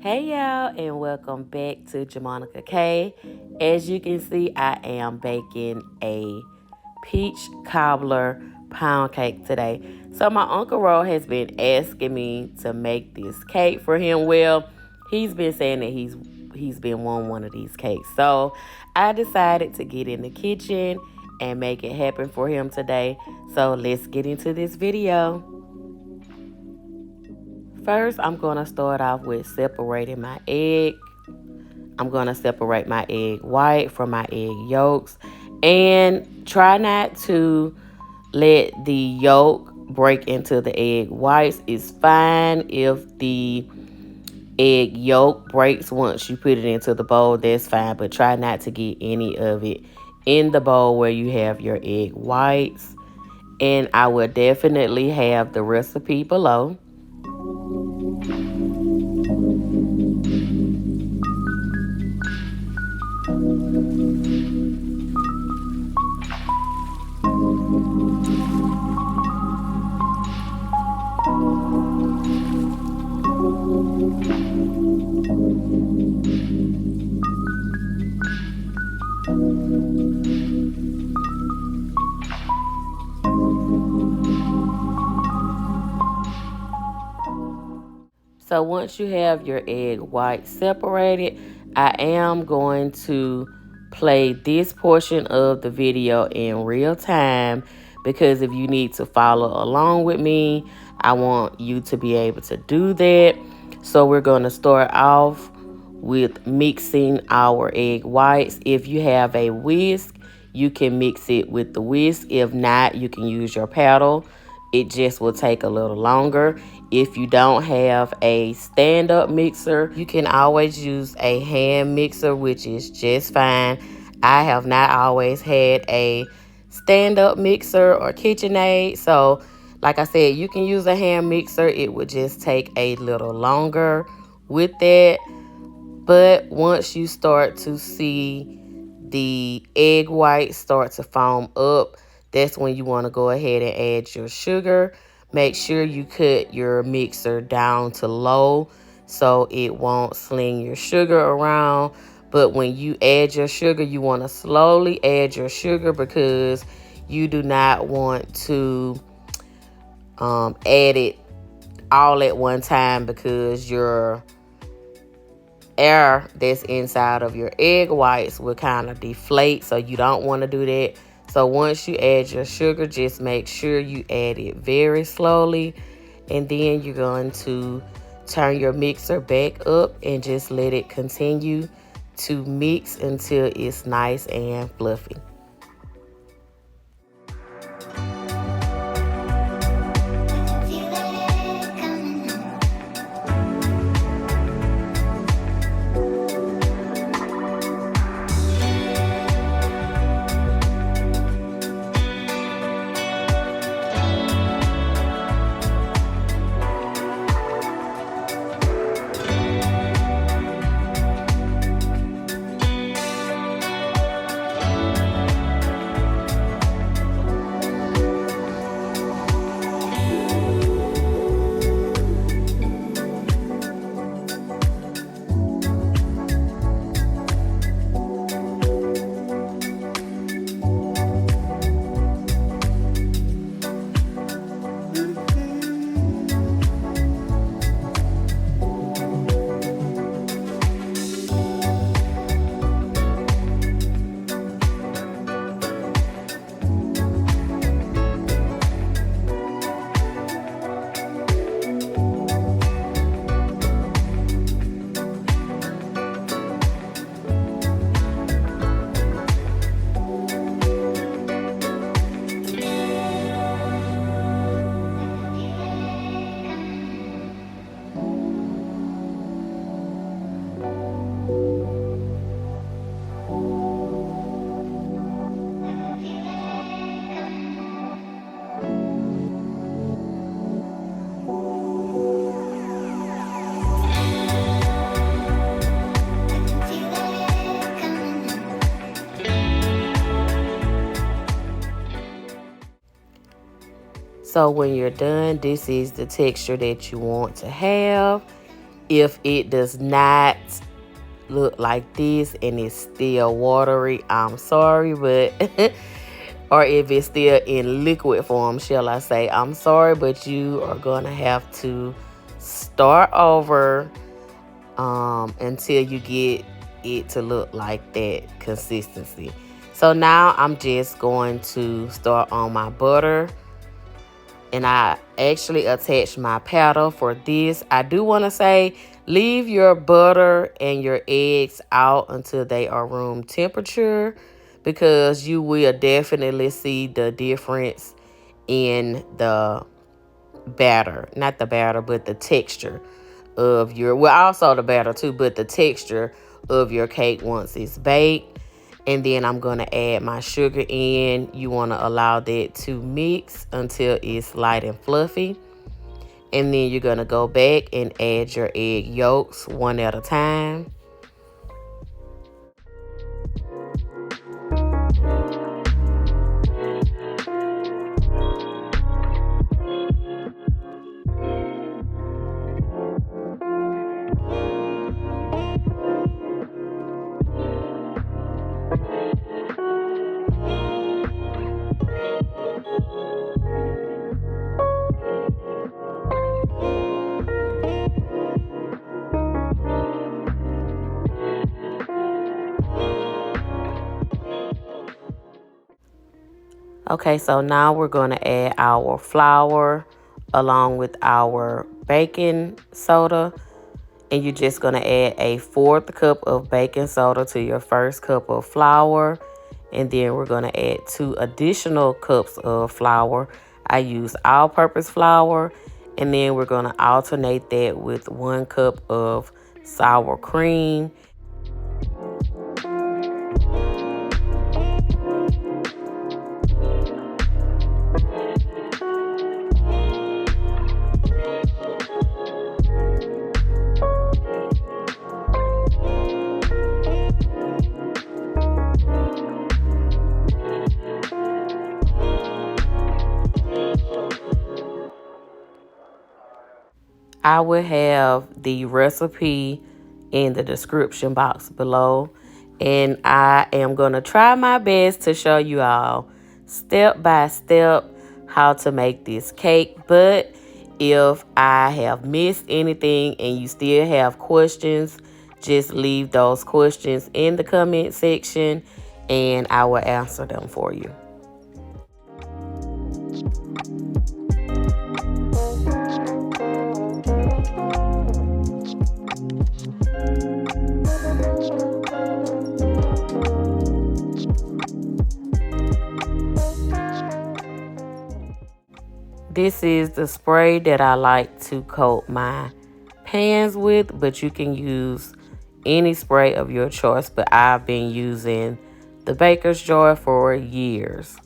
Hey y'all, and welcome back to Jamonica K. As you can see, I am baking a peach cobbler pound cake today. So my Uncle Ro has been asking me to make this cake for him. Well, he's been saying that he's been wanting one of these cakes. So I decided to get in the kitchen and make it happen for him today. So let's get into this video. First, I'm going to start off with separating my egg. I'm going to separate my egg white from my egg yolks. And try not to let the yolk break into the egg whites. It's fine if the egg yolk breaks once you put it into the bowl. That's fine. But try not to get any of it in the bowl where you have your egg whites. And I will definitely have the recipe below. So once you have your egg white separated, I am going to play this portion of the video in real time, because if you need to follow along with me, I want you to be able to do that. So we're going to start off with mixing our egg whites. If you have a whisk, you can mix it with the whisk. If not, you can use your paddle. It just will take a little longer. If you don't have a stand-up mixer, you can always use a hand mixer, which is just fine. I have not always had a stand-up mixer or KitchenAid. So, like I said, you can use a hand mixer. It would just take a little longer with that. But once you start to see the egg whites start to foam up, that's when you want to go ahead and add your sugar. Make sure you cut your mixer down to low so it won't sling your sugar around. But when you add your sugar, you want to slowly add your sugar, because you do not want to add it all at one time, because your air that's inside of your egg whites will kind of deflate. So you don't want to do that. So once you add your sugar, just make sure you add it very slowly. And then you're going to turn your mixer back up and just let it continue to mix until it's nice and fluffy. So when you're done, this is the texture that you want to have. If it does not look like this and it's still watery, I'm sorry, but or if it's still in liquid form, shall I say, I'm sorry, but you are gonna have to start over until you get it to look like that consistency. So now I'm just going to start on my butter, and I actually attach my powder for this. I do want to say, leave your butter and your eggs out until they are room temperature, because you will definitely see the difference in the batter. Not the batter, but the texture of your, well, also the batter too, but the texture of your cake once it's baked. And then I'm going to add my sugar in. You want to allow that to mix until it's light and fluffy. And then you're going to go back and add your egg yolks one at a time. Okay, so now we're going to add our flour along with our baking soda. And you're just going to add a 1/4 cup of baking soda to your 1st cup of flour. And then we're going to add 2 additional cups of flour. I use all-purpose flour. And then we're going to alternate that with 1 cup of sour cream. I will have the recipe in the description box below. And I am going to try my best to show you all step by step how to make this cake. But if I have missed anything and you still have questions, just leave those questions in the comment section and I will answer them for you. This is the spray that I like to coat my pans with, but you can use any spray of your choice. But I've been using the Baker's Joy for years.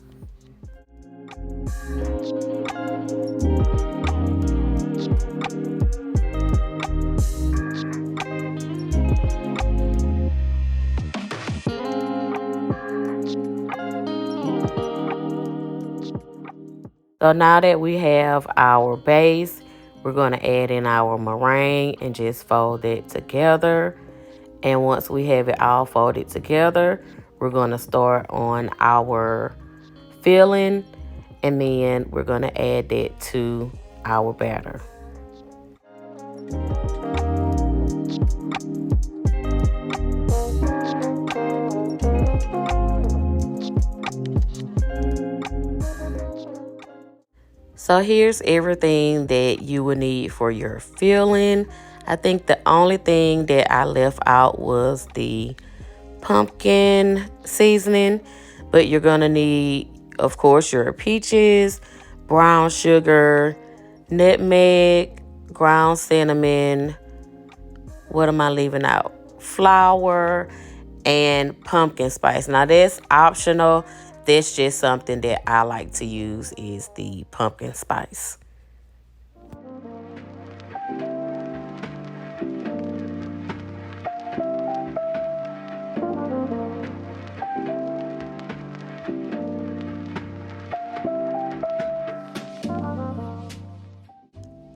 So now that we have our base, we're going to add in our meringue and just fold it together. And once we have it all folded together, we're going to start on our filling, and then we're going to add that to our batter. So here's everything that you will need for your filling. I think the only thing that I left out was the pumpkin seasoning, but you're gonna need, of course, your peaches, brown sugar, nutmeg, ground cinnamon. What am I leaving out? Flour and pumpkin spice. Now that's optional. That's just something that I like to use, is the pumpkin spice.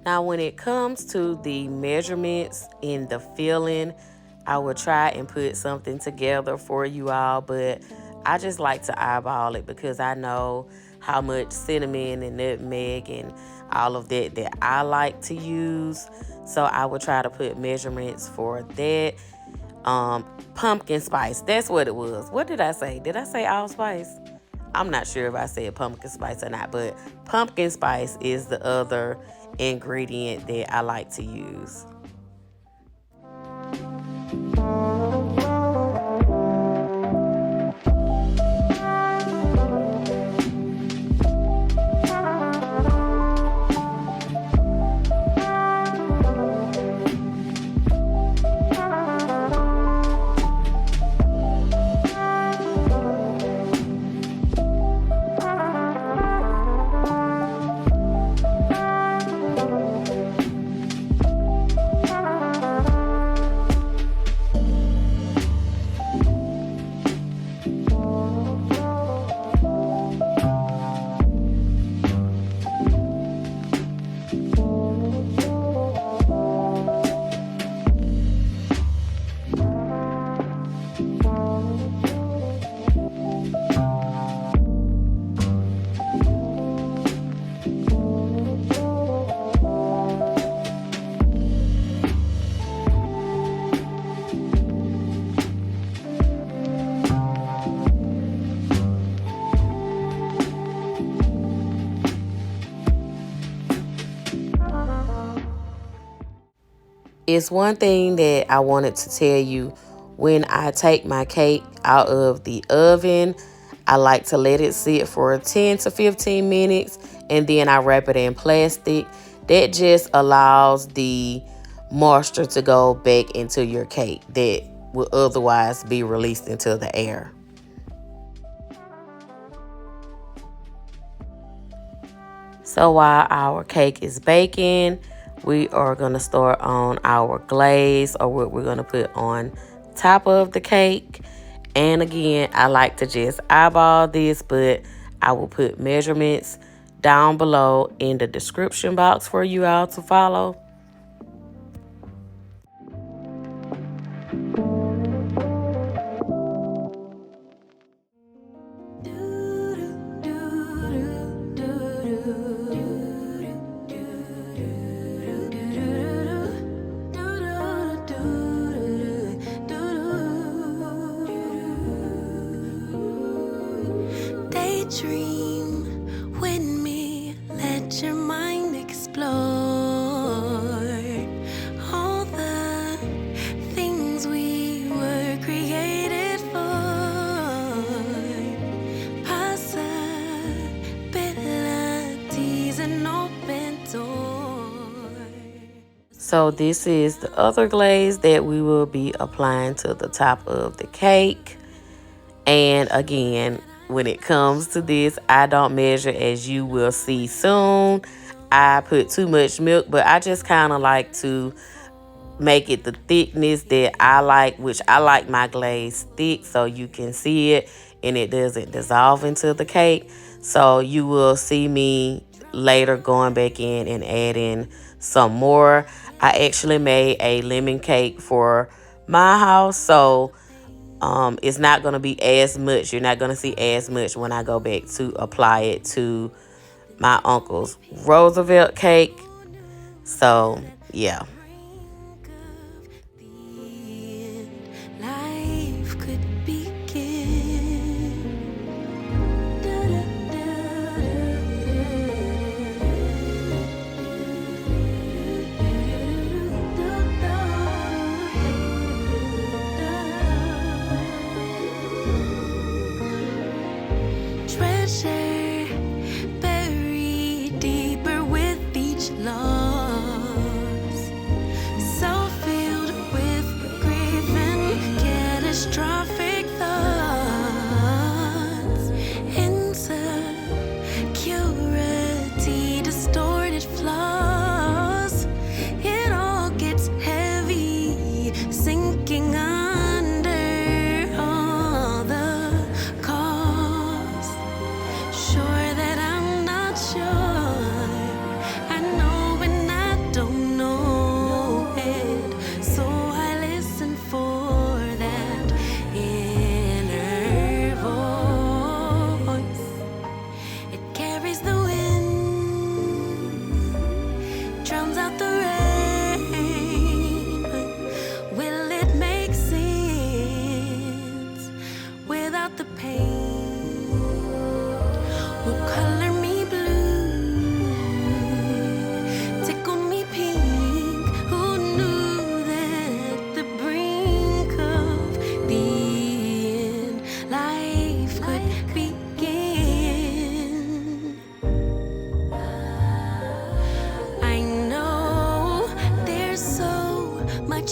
Now, when it comes to the measurements in the filling, I will try and put something together for you all, but I just like to eyeball it because I know how much cinnamon and nutmeg and all of that I like to use. So I will try to put measurements for that. Pumpkin spice, that's what it was. What did I say? Did I say allspice? I'm not sure if I said pumpkin spice or not, but pumpkin spice is the other ingredient that I like to use. It's one thing that I wanted to tell you. When I take my cake out of the oven, I like to let it sit for 10 to 15 minutes and then I wrap it in plastic. That just allows the moisture to go back into your cake that would otherwise be released into the air. So while our cake is baking, we are going to start on our glaze, or what we're going to put on top of the cake. And again, I like to just eyeball this, but I will put measurements down below in the description box for you all to follow. Dream with me, let your mind explore all the things we were created for, possibilities and open doors. So this is the other glaze that we will be applying to the top of the cake. And again, when it comes to this, I don't measure, as you will see soon. I put too much milk, but I just kind of like to make it the thickness that I like, which I like my glaze thick so you can see it and it doesn't dissolve into the cake. So you will see me later going back in and adding some more. I actually made a lemon cake for my house, so it's not going to be as much. You're not going to see as much when I go back to apply it to my uncle's Roosevelt cake. So, yeah. Life could begin. Treasure buried deeper with each loss.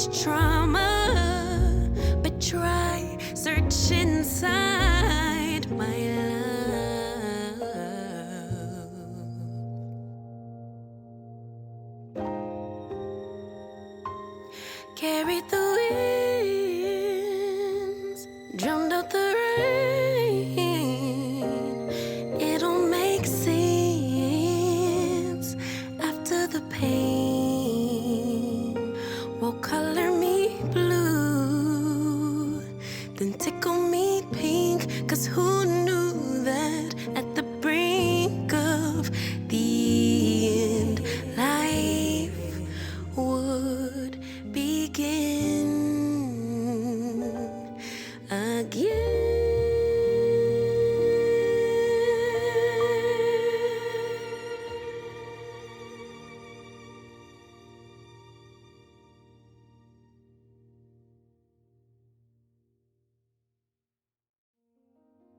much trauma, but try search inside my love. Carried the winds, drowned out the rain. It'll make sense after the pain. Will color me blue, then tickle me pink. 'Cause who knew that at the brink of the end, life would begin again.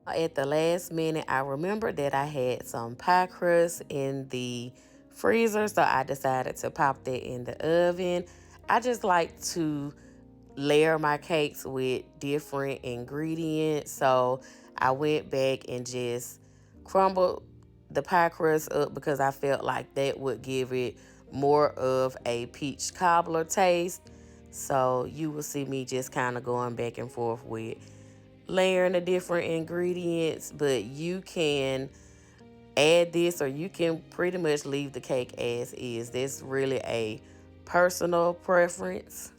At the last minute, I remembered that I had some pie crust in the freezer, so I decided to pop that in the oven. I just like to layer my cakes with different ingredients, so I went back and just crumbled the pie crust up because I felt like that would give it more of a peach cobbler taste. So you will see me just kind of going back and forth with layering the different ingredients, but you can add this or you can pretty much leave the cake as is. That's really a personal preference.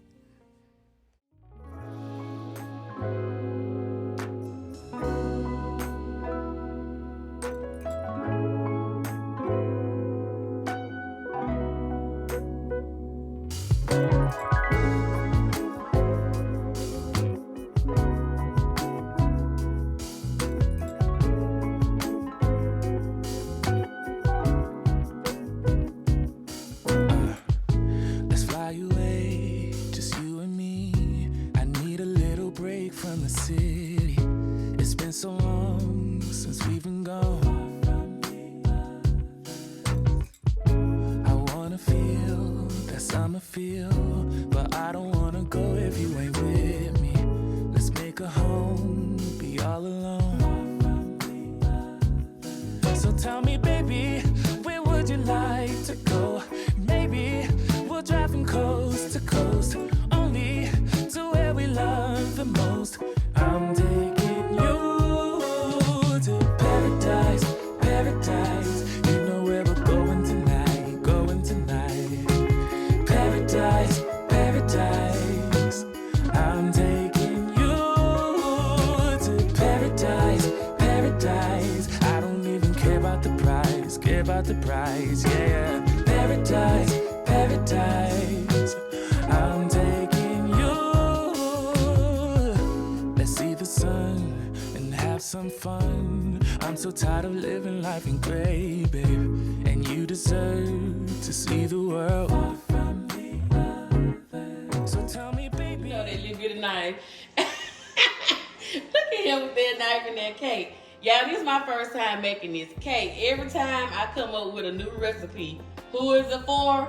Tell me, baby, where would you like to go? Maybe we'll drive from coast to coast, only to where we love the most. I'm taking you to paradise, paradise. You know where we're going tonight, going tonight. Paradise, paradise. I'm taking you to paradise, paradise. I don't even care about the price, yeah. Paradise, paradise. I'm taking you. Let's see the sun and have some fun. I'm so tired of living life in gray, babe. And you deserve to see the world. So tell me, baby. You know that little bit of knife. Look at him with that knife and that cake. Y'all, this is my first time making this cake. Every time I come up with a new recipe, who is it for?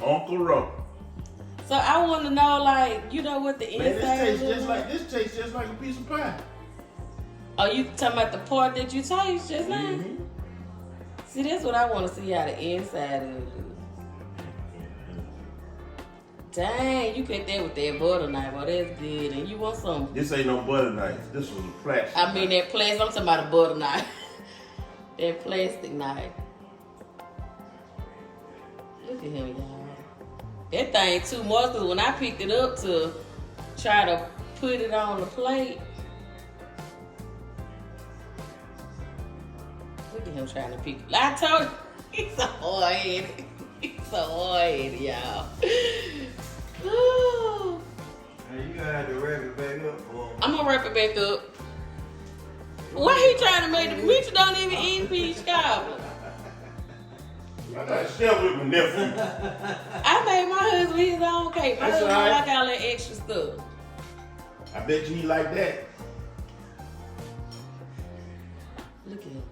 Uncle Ro. So I want to know, like, you know what the Man, inside this is? tastes just like a piece of pie. Oh, you talking about the part that you taste just now? Mm-hmm. See, that's what I want to see how the inside of it is. Dang, you cut that with that butter knife. Oh, that's good. And you want some? This ain't no butter knife. This was a plastic. I mean, that plastic. I'm talking about a butter knife. That plastic knife. Look at him, y'all. That thing too much, because when I picked it up to try to put it on the plate, look at him trying to pick it. I told you, he's so hard-headed. He's so hard-headed, y'all. Ooh. Hey, you gonna have to wrap it back up, boy. I'm gonna wrap it back up. Why he trying to make the Mitchell don't even eat peach cobbler? I got chef with my nephew. I made my husband his own cake. My That's husband all right. like all that extra stuff. I bet you he like that. Look at him.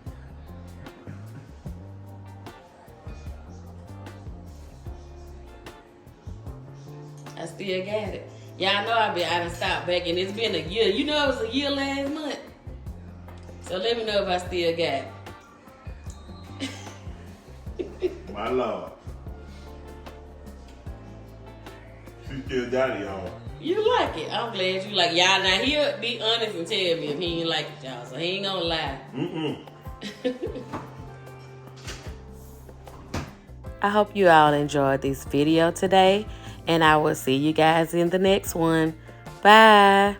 I I still got it. Y'all know I done stopped back, and it's been a year. You know it was a year last month. So let me know if I still got it. My Lord. She still got it, y'all. You like it. I'm glad you like it. Y'all, now he'll be honest and tell me if he ain't like it, y'all. So he ain't gonna lie. I hope you all enjoyed this video today, and I will see you guys in the next one. Bye.